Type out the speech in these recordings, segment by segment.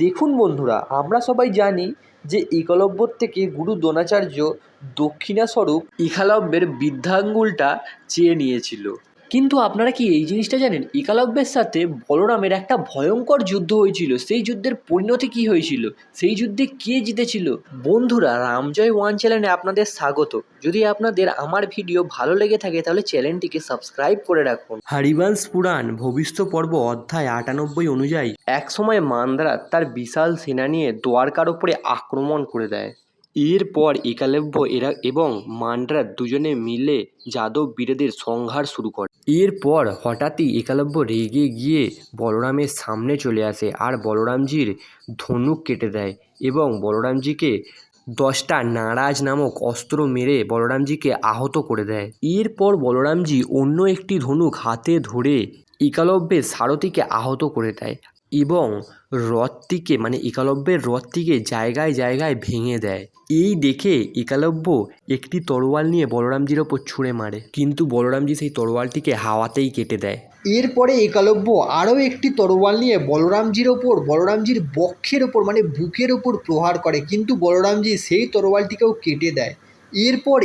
দেখুন বন্ধুরা, আমরা সবাই জানি যে একলব্যর থেকে গুরু দ্রোণাচার্য দক্ষিণাস্বরূপ একলব্যের বৃদ্ধাঙ্গুলটা চেয়ে নিয়েছিল। কিন্তু আপনারা কি এই জিনিসটা জানেন, একলব্যের সাথে বলরামের একটা ভয়ঙ্কর যুদ্ধ হয়েছিল। সেই যুদ্ধের পরিণতি কী হয়েছিল, সেই যুদ্ধে কে জিতেছিল? বন্ধুরা, রামজয় ওয়ান চ্যানেলে আপনাদের স্বাগত। যদি আপনাদের আমার ভিডিও ভালো লেগে থাকে তাহলে চ্যানেলটিকে সাবস্ক্রাইব করে রাখুন। হরিবংশ পুরাণ ভবিষ্য পর্ব অধ্যায় ৯৮ অনুযায়ী একসময় মান্দ্রাজ তার বিশাল সেনা নিয়ে দ্বারকার ওপরে আক্রমণ করে দেয়। এরপর একলব্য এবং মান্দ্রাজ দুজনে মিলে যাদব বীরদের সংহার শুরু করে। এরপর হঠাৎই একলব্য রেগে গিয়ে বলরামের সামনে চলে আসে আর বলরামজির ধনুক কেটে দেয় এবং বলরামজিকে 10টা নারাজ নামক অস্ত্র মেরে বলরামজিকে আহত করে দেয়। এরপর বলরামজি অন্য একটি ধনুক হাতে ধরে একলব্যের সারথিকে আহত করে দেয় এবং রথটিকে একলব্যের রথটিকে জায়গায় জায়গায় ভেঙে দেয়। এই দেখে একলব্য একটি তরোয়াল নিয়ে বলরামজির ওপর ছুঁড়ে মারে, কিন্তু বলরামজি সেই তরোয়ালটিকে হাওয়াতেই কেটে দেয়। এরপরে একলব্য আরও একটি তরোয়াল নিয়ে বলরামজির বক্ষের ওপর বুকের ওপর প্রহার করে, কিন্তু বলরামজি সেই তরোয়ালটিকেও কেটে দেয়। এরপর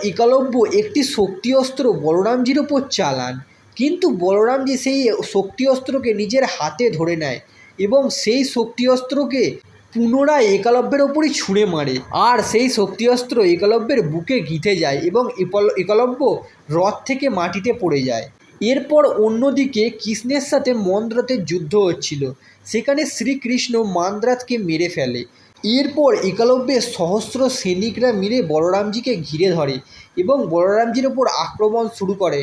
একলব্য একটি শক্তি অস্ত্র বলরামজির ওপর চালান, কিন্তু বলরামজি সেই শক্তি অস্ত্রকে নিজের হাতে ধরে নেয় এবং সেই শক্তি অস্ত্রকে পুনরায় একলব্যের ওপরই ছুঁড়ে মারে, আর সেই শক্তি অস্ত্র একলব্যের বুকে গিঁথে যায় এবং একলব্য রথ থেকে মাটিতে পড়ে যায়। এরপর অন্যদিকে কৃষ্ণের সাথে মন্দ্রাতের যুদ্ধ হচ্ছিল। সেখানে শ্রীকৃষ্ণ মান্দ্রাতকে মেরে ফেলে। এরপর একলব্যের সহস্র সৈনিকরা মিলে বলরামজিকে ঘিরে ধরে এবং বলরামজির ওপর আক্রমণ শুরু করে।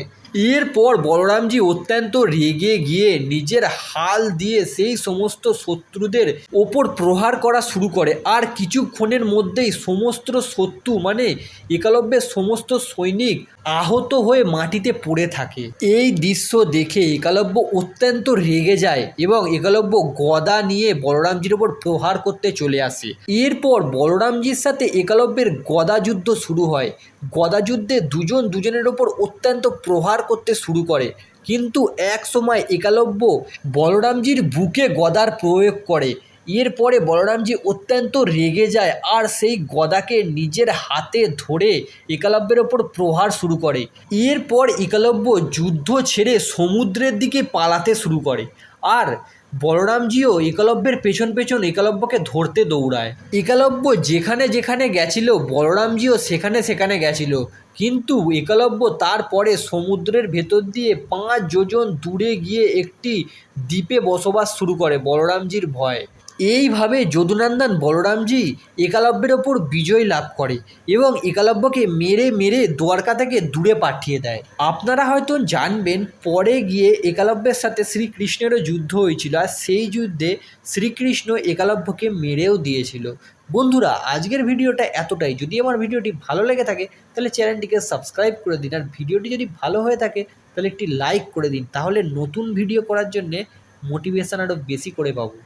এরপর বলরামজি অত্যন্ত রেগে গিয়ে নিজের হাল দিয়ে সেই সমস্ত শত্রুদের ওপর প্রহার করা শুরু করে, আর কিছুক্ষণের মধ্যেই সমস্ত শত্রু একলব্যের সমস্ত সৈনিক আহত হয়ে মাটিতে পড়ে থাকে। এই দৃশ্য দেখে একলব্য অত্যন্ত রেগে যায় এবং একলব্য গদা নিয়ে বলরামজির ওপর প্রহার করতে চলে আসে। এরপর বলরামজির সাথে একলব্যের গদা যুদ্ধ শুরু হয়। গদা যুদ্ধে দুজন দুজনের ওপর অত্যন্ত প্রহার করতে শুরু করে, কিন্তু এক সময় একলব্য বলরামজির বুকে গদার প্রয়োগ করে। এরপরে বলরামজি অত্যন্ত রেগে যায় আর সেই গদাকে নিজের হাতে ধরে একলব্যের ওপর প্রহার শুরু করে। এরপর একলব্য যুদ্ধ ছেড়ে সমুদ্রের দিকে পালাতে শুরু করে, আর বলরামজিও একলব্যের পেছন পেছন একলব্যকে ধরতে দৌড়ায়। একলব্য যেখানে যেখানে গেছিল বলরামজিও সেখানে সেখানে গেছিল, কিন্তু একলব্য তারপরে সমুদ্রের ভেতর দিয়ে 5 যোজন দূরে গিয়ে একটি দ্বীপে বসবাস শুরু করে বলরামজির ভয়ে। এইভাবে যদুনন্দন বলরামজি একলব্যের ওপর বিজয় লাভ করে এবং একলব্যকে মেরে মেরে দ্বারকা থেকে দূরে পাঠিয়ে দেয়। আপনারা হয়তো জানবেন, পরে গিয়ে একলব্যের সাথে শ্রীকৃষ্ণেরও যুদ্ধ হয়েছিল, আর সেই যুদ্ধে শ্রীকৃষ্ণ একলব্যকে মেরেও দিয়েছিল। বন্ধুরা, আজকের ভিডিওটা এতটাই। যদি আমার ভিডিওটি ভালো লেগে থাকে তাহলে চ্যানেলটিকে সাবস্ক্রাইব করে দিন, আর ভিডিওটি যদি ভালো হয়ে থাকে তাহলে একটি লাইক করে দিন, তাহলে নতুন ভিডিও করার জন্যে মোটিভেশন আরও বেশি করে পাবো।